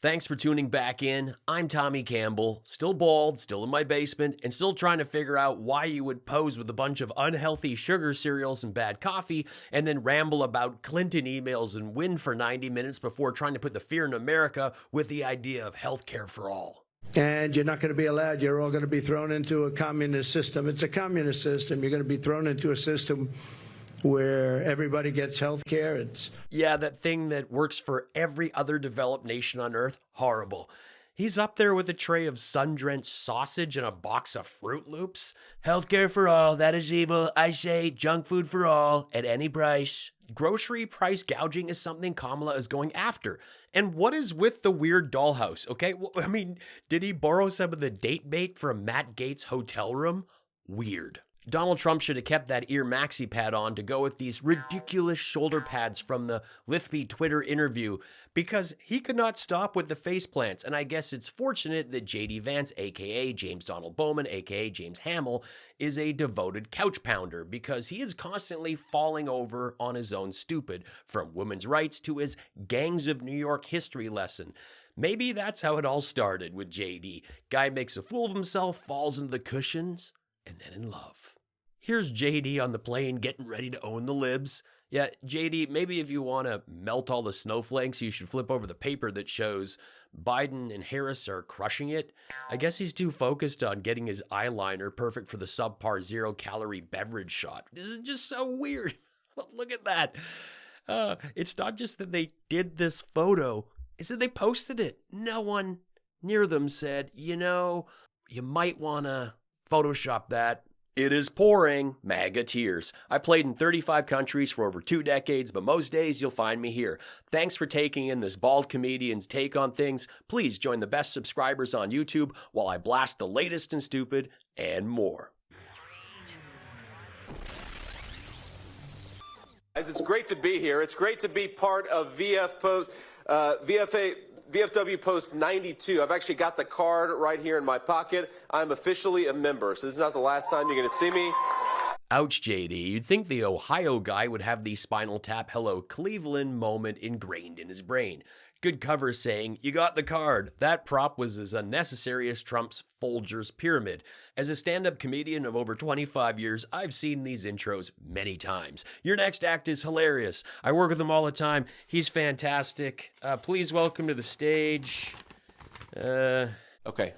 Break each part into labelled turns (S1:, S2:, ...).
S1: Thanks for tuning back in. I'm Tommy Campbell, still bald, still in my basement, and still trying to figure out why you would pose with a bunch of unhealthy sugar cereals and bad coffee, and then ramble about Clinton emails and win for 90 minutes before trying to put the fear in America with the idea of healthcare for all.
S2: And you're not going to be allowed. You're all going to be thrown into a communist system. It's a communist system. You're going to be thrown into a system where everybody gets health care.
S1: Yeah, that thing that works for every other developed nation on earth. Horrible. He's up there with a tray of sun-drenched sausage and a box of Fruit Loops. Healthcare for all, that is evil. I say junk food for all, at any price. Grocery price gouging is something Kamala is going after. And what is with the weird dollhouse, okay? I mean, did he borrow some of the date bait from Matt Gaetz' hotel room? Weird. Donald Trump should have kept that ear maxi pad on to go with these ridiculous shoulder pads from the Liffey Twitter interview because he could not stop with the faceplants. And I guess it's fortunate that JD Vance, aka James Donald Bowman, aka James Hamill, is a devoted couch pounder because he is constantly falling over on his own stupid, from women's rights to his Gangs of New York history lesson. Maybe that's how it all started with JD. Guy makes a fool of himself, falls into the cushions, and then in love. Here's JD on the plane getting ready to own the libs. Yeah, JD, maybe if you want to melt all the snowflakes, you should flip over the paper that shows Biden and Harris are crushing it. I guess he's too focused on getting his eyeliner perfect for the subpar 0-calorie beverage shot. This is just so weird. Look at that. It's not just that they did this photo, it's that they posted it. No one near them said, you might want to Photoshop that. It is pouring MAGA tears. I played in 35 countries for over 2 decades, but most days you'll find me here. Thanks for taking in this bald comedian's take on things. Please join the best subscribers on YouTube while I blast the latest and stupid and more.
S3: Guys, it's great to be here. It's great to be part of VFW Post 92. I've actually got the card right here in my pocket. I'm officially a member, so this is not the last time you're going to see me.
S1: Ouch, JD. You'd think the Ohio guy would have the Spinal Tap Hello Cleveland moment ingrained in his brain. Good cover saying, you got the card. That prop was as unnecessary as Trump's Folgers pyramid. As a stand-up comedian of over 25 years, I've seen these intros many times. Your next act is hilarious. I work with him all the time. He's fantastic. Please welcome to the stage.
S3: Okay.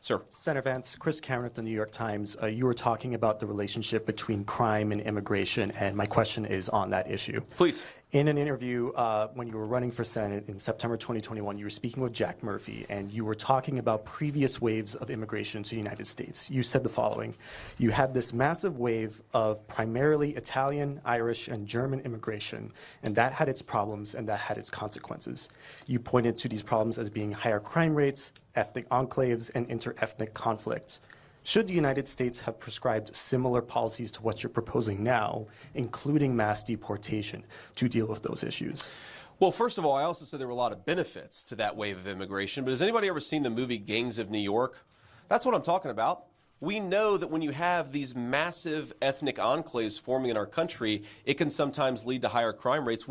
S3: Sir.
S4: Senator Vance, Chris Cameron at the New York Times, you were talking about the relationship between crime and immigration, and my question is on that issue.
S3: Please.
S4: In an interview when you were running for Senate in September 2021, you were speaking with Jack Murphy, and you were talking about previous waves of immigration to the United States. You said the following: you had this massive wave of primarily Italian, Irish, and German immigration, and that had its problems and that had its consequences. You pointed to these problems as being higher crime rates, ethnic enclaves, and inter-ethnic conflict. Should the United States have prescribed similar policies to what you're proposing now, including mass deportation, to deal with those issues?
S3: Well, first of all, I also said there were a lot of benefits to that wave of immigration, but has anybody ever seen the movie Gangs of New York? That's what I'm talking about. We know that when you have these massive ethnic enclaves forming in our country, it can sometimes lead to higher crime rates.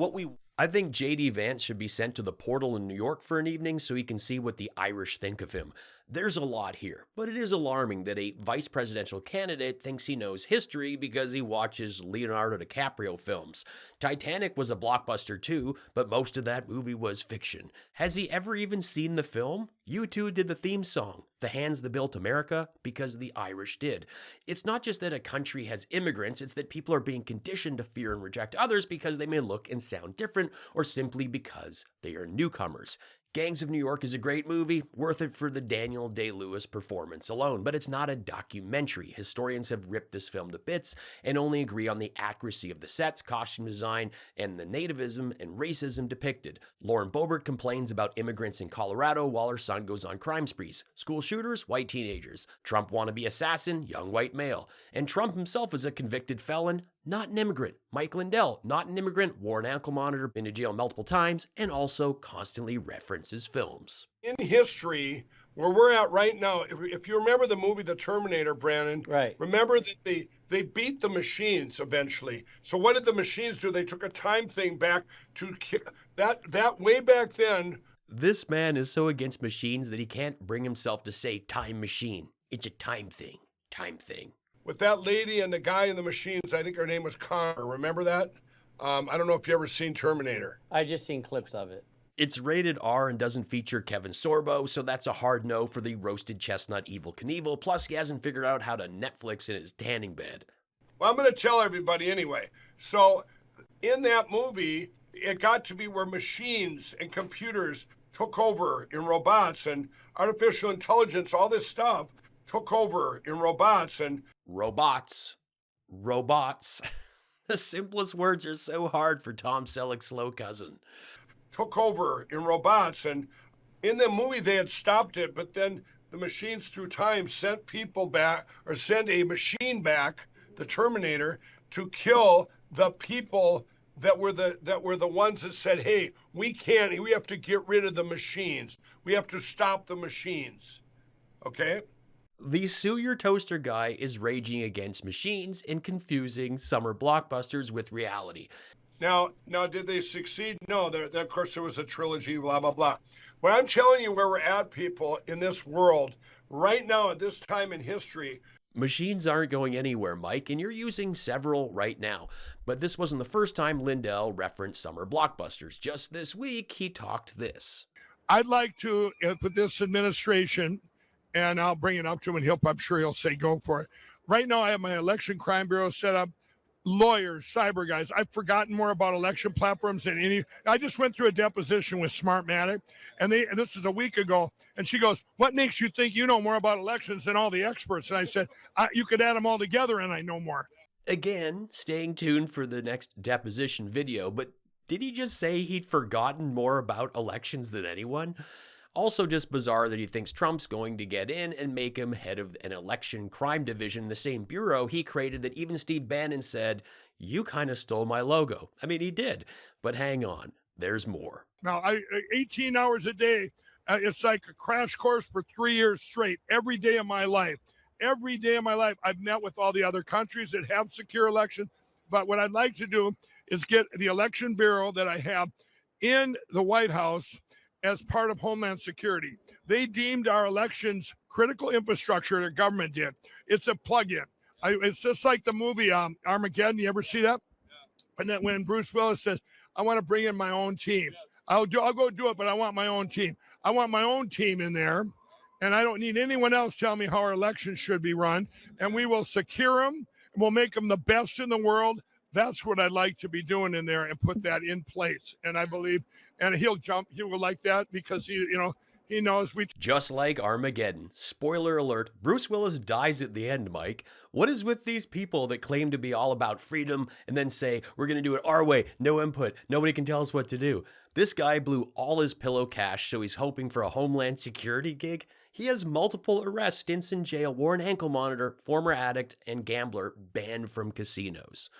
S1: I think JD Vance should be sent to the portal in New York for an evening so he can see what the Irish think of him. There's a lot here, but it is alarming that a vice presidential candidate thinks he knows history because he watches Leonardo DiCaprio films. Titanic was a blockbuster too, but most of that movie was fiction. Has he ever even seen the film? U2 did the theme song, The Hands That Built America, because the Irish did. It's not just that a country has immigrants, it's that people are being conditioned to fear and reject others because they may look and sound different, or simply because they are newcomers. Gangs of New York is a great movie, worth it for the Daniel Day-Lewis performance alone, but it's not a documentary. Historians have ripped this film to bits and only agree on the accuracy of the sets, costume design, and the nativism and racism depicted. Lauren Boebert complains about immigrants in Colorado while her son goes on crime sprees. School shooters, white teenagers. Trump wannabe assassin, young white male. And Trump himself is a convicted felon, not an immigrant. Mike Lindell, not an immigrant, wore an ankle monitor, been to jail multiple times, and also constantly references films.
S5: In history, where we're at right now, if you remember the movie The Terminator, Brandon,
S6: right?
S5: Remember that they beat the machines eventually. So what did the machines do? They took a time thing back to that way back then.
S1: This man is so against machines that he can't bring himself to say time machine. It's a time thing. Time thing.
S5: With that lady and the guy in the machines, I think her name was Connor. Remember that? I don't know if you ever seen Terminator.
S6: I just seen clips of it.
S1: It's rated R and doesn't feature Kevin Sorbo, so that's a hard no for the roasted chestnut Evel Knievel. Plus, he hasn't figured out how to Netflix in his tanning bed.
S5: Well, I'm going to tell everybody anyway. So in that movie, it got to be where machines and computers took over in robots, and artificial intelligence, all this stuff took over in robots. And
S1: robots. The simplest words are so hard for Tom Selleck's slow cousin.
S5: Took over in robots, and in the movie they had stopped it, but then the machines through time sent people back, or sent a machine back, the Terminator, to kill the people that were the ones that said, hey, we have to get rid of the machines. We have to stop the machines. Okay?
S1: The Sue Your Toaster guy is raging against machines and confusing summer blockbusters with reality.
S5: Now, did they succeed? No, of course there was a trilogy, blah, blah, blah. But I'm telling you where we're at, people, in this world, right now at this time in history.
S1: Machines aren't going anywhere, Mike, and you're using several right now. But this wasn't the first time Lindell referenced summer blockbusters. Just this week, he talked this.
S5: I'd like to, put this administration, and I'll bring it up to him, and I'm sure he'll say go for it. Right now, I have my election crime bureau set up. Lawyers, cyber guys. I've forgotten more about election platforms than any. I just went through a deposition with Smartmatic, and this is a week ago, and she goes, what makes you think you know more about elections than all the experts? And I said, you could add them all together and I know more.
S1: Again, staying tuned for the next deposition video, but did he just say he'd forgotten more about elections than anyone? Also just bizarre that he thinks Trump's going to get in and make him head of an election crime division, the same bureau he created that even Steve Bannon said, you kind of stole my logo. I mean, he did, but hang on, there's more.
S5: Now, 18 hours a day, it's like a crash course for 3 years straight, every day of my life. Every day of my life, I've met with all the other countries that have secure elections, but what I'd like to do is get the election bureau that I have in the White House as part of Homeland Security. They deemed our elections critical infrastructure, the government did. It's a plug-in. It's just like the movie Armageddon. You ever see that? And then when Bruce Willis says, I want to bring in my own team. I'll go do it, but I want my own team. I want my own team in there, and I don't need anyone else telling me how our elections should be run, and we will secure them, and we'll make them the best in the world. That's what I'd like to be doing in there and put that in place. And I believe, and he will like that because he knows we.
S1: Just like Armageddon. Spoiler alert, Bruce Willis dies at the end, Mike. What is with these people that claim to be all about freedom and then say, we're going to do it our way, no input, nobody can tell us what to do? This guy blew all his pillow cash, so he's hoping for a Homeland Security gig. He has multiple arrests, stints in jail, wore an ankle monitor, former addict and gambler, banned from casinos.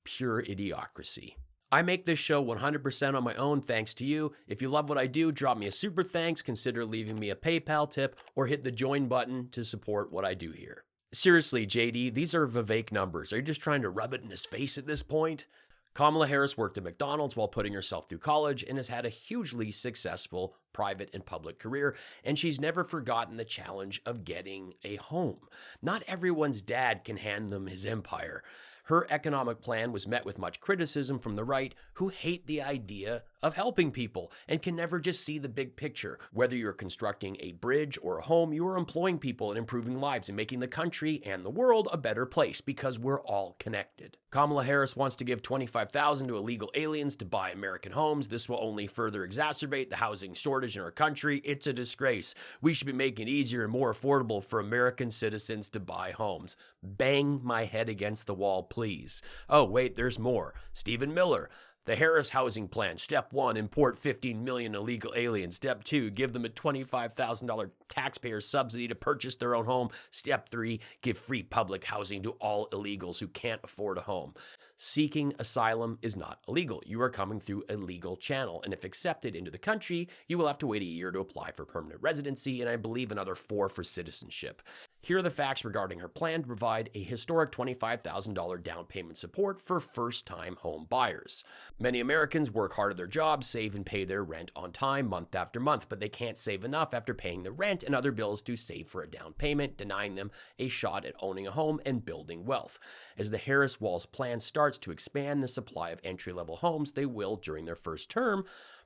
S1: Pure idiocracy. I make this show 100% on my own thanks to you. If you love what I do, drop me a super thanks, consider leaving me a PayPal tip, or hit the join button to support what I do here. Seriously, JD, these are Vivek numbers. Are you just trying to rub it in his face at this point? Kamala Harris worked at McDonald's while putting herself through college and has had a hugely successful private and public career, and she's never forgotten the challenge of getting a home. Not everyone's dad can hand them his empire. Her economic plan was met with much criticism from the right, who hate the idea of helping people and can never just see the big picture. Whether you're constructing a bridge or a home, you are employing people and improving lives and making the country and the world a better place because we're all connected. Kamala Harris wants to give $25,000 to illegal aliens to buy American homes. This will only further exacerbate the housing shortage in our country. It's a disgrace. We should be making it easier and more affordable for American citizens to buy homes. Bang my head against the wall, please. Oh, wait, there's more. Stephen Miller. The Harris Housing Plan. Step 1, import 15 million illegal aliens. Step 2, give them a $25,000 taxpayers' subsidy to purchase their own home. Step 3, give free public housing to all illegals who can't afford a home. Seeking asylum is not illegal. You are coming through a legal channel, and if accepted into the country, you will have to wait a year to apply for permanent residency, and I believe another 4 for citizenship. Here are the facts regarding her plan to provide a historic $25,000 down payment support for first-time home buyers. Many Americans work hard at their jobs, save and pay their rent on time month after month, but they can't save enough after paying the rent and other bills to save for a down payment, denying them a shot at owning a home and building wealth. As the Harris-Walz plan starts to expand the supply of entry-level homes, they will, during their first term,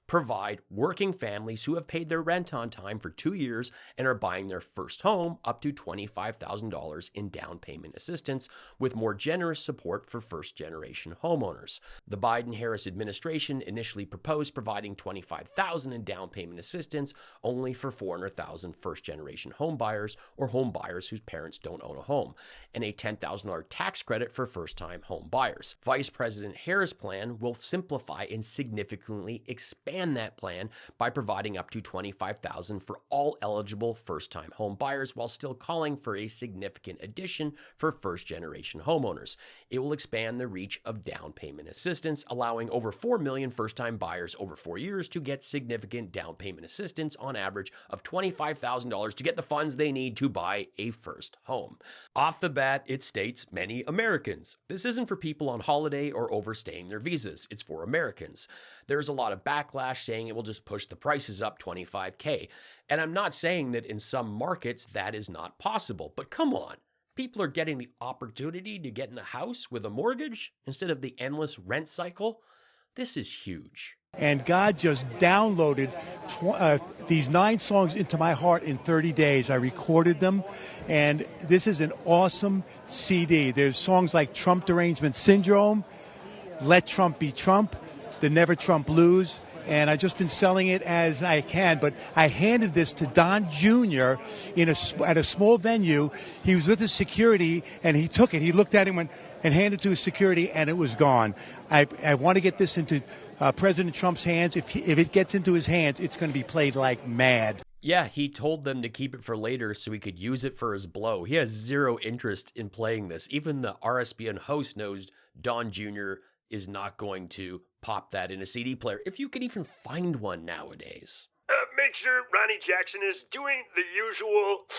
S1: provide working families who have paid their rent on time for 2 years and are buying their first home up to $25,000 in down payment assistance, with more generous support for first-generation homeowners. The Biden-Harris administration initially proposed providing $25,000 in down payment assistance only for $400,000 first-generation homebuyers or homebuyers whose parents don't own a home, and a $10,000 tax credit for first-time home buyers. Vice President Harris' plan will simplify and significantly expand that plan by providing up to $25,000 for all eligible first-time home buyers while still calling for a significant addition for first-generation homeowners. It will expand the reach of down payment assistance, allowing over 4 million first-time buyers over 4 years to get significant down payment assistance on average of $25,000 to get the funds they need to buy a first home. Off the bat, it states many Americans. This isn't for people on holiday or overstaying their visas. It's for Americans. There's a lot of backlash saying it will just push the prices up $25K. And I'm not saying that in some markets that is not possible, but come on. People are getting the opportunity to get in a house with a mortgage instead of the endless rent cycle. This is huge.
S6: And God just downloaded these 9 songs into my heart in 30 days. I recorded them, and this is an awesome CD. There's songs like Trump Derangement Syndrome, Let Trump Be Trump, The Never Trump Blues, and I've just been selling it as I can. But I handed this to Don Jr. at a small venue. He was with his security, and he took it. He looked at it and handed it to his security, and it was gone. I want to get this into President Trump's hands. If it gets into his hands, it's going to be played like mad.
S1: Yeah, he told them to keep it for later so he could use it for his blow. He has zero interest in playing this. Even the RSBN host knows Don Jr. is not going to pop that in a CD player, if you can even find one nowadays.
S7: Make sure Ronnie Jackson is doing the usual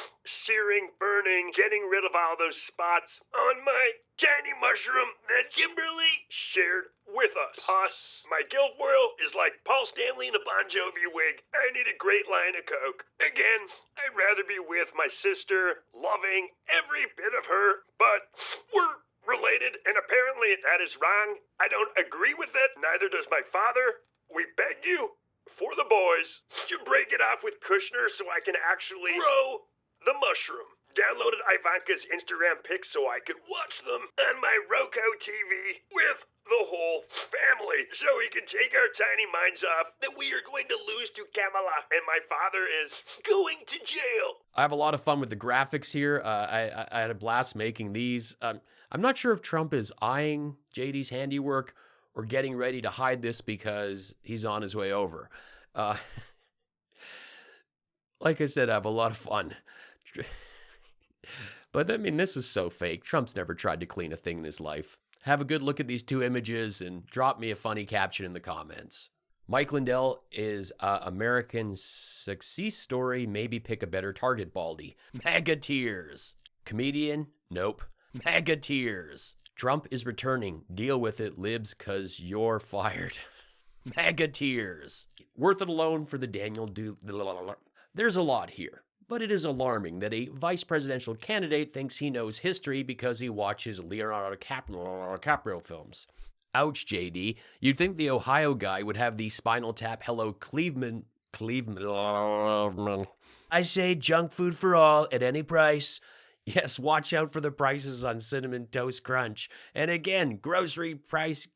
S7: searing, burning, getting rid of all those spots on my tiny mushroom that Kimberly shared with us. Plus, my guilfoil is like Paul Stanley in a Bon Jovi wig. I need a great line of coke. Again, I'd rather be with my sister, loving every bit of her, but we're related, and apparently that is wrong. I don't agree with it, neither does my father. We beg you, for the boys, to break it off with Kushner so I can actually grow the mushroom. Downloaded Ivanka's Instagram pics so I could watch them on my Roku TV with the whole family, so we can take our tiny minds off that we are going to lose to Kamala, and my father is going to jail.
S1: I have a lot of fun with the graphics here. I had a blast making these. I'm not sure if Trump is eyeing JD's handiwork or getting ready to hide this because he's on his way over. Like I said, I have a lot of fun. But I mean, this is so fake. Trump's never tried to clean a thing in his life. Have a good look at these 2 images and drop me a funny caption in the comments. Mike Lindell is American success story. Maybe pick a better target, Baldy. MAGA tears. Comedian? Nope. MAGA tears. Trump is returning. Deal with it, libs, cause you're fired. MAGA tears. Worth it alone for the Daniel There's a lot here. But it is alarming that a vice presidential candidate thinks he knows history because he watches Leonardo DiCaprio films. Ouch, JD. You'd think the Ohio guy would have the Spinal Tap Hello Cleveland. I say junk food for all at any price. Yes, watch out for the prices on Cinnamon Toast Crunch. And again, grocery price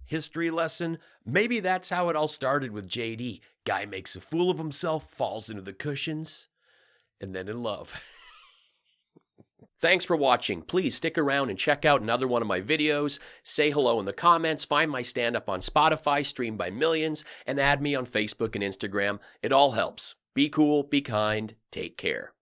S1: history lesson. Maybe that's how it all started with JD. Guy makes a fool of himself, falls into the cushions, and then in love. Thanks for watching. Please stick around and check out another one of my videos. Say hello in the comments, find my stand-up on Spotify, streamed by millions, and add me on Facebook and Instagram. It all helps. Be cool, be kind, take care.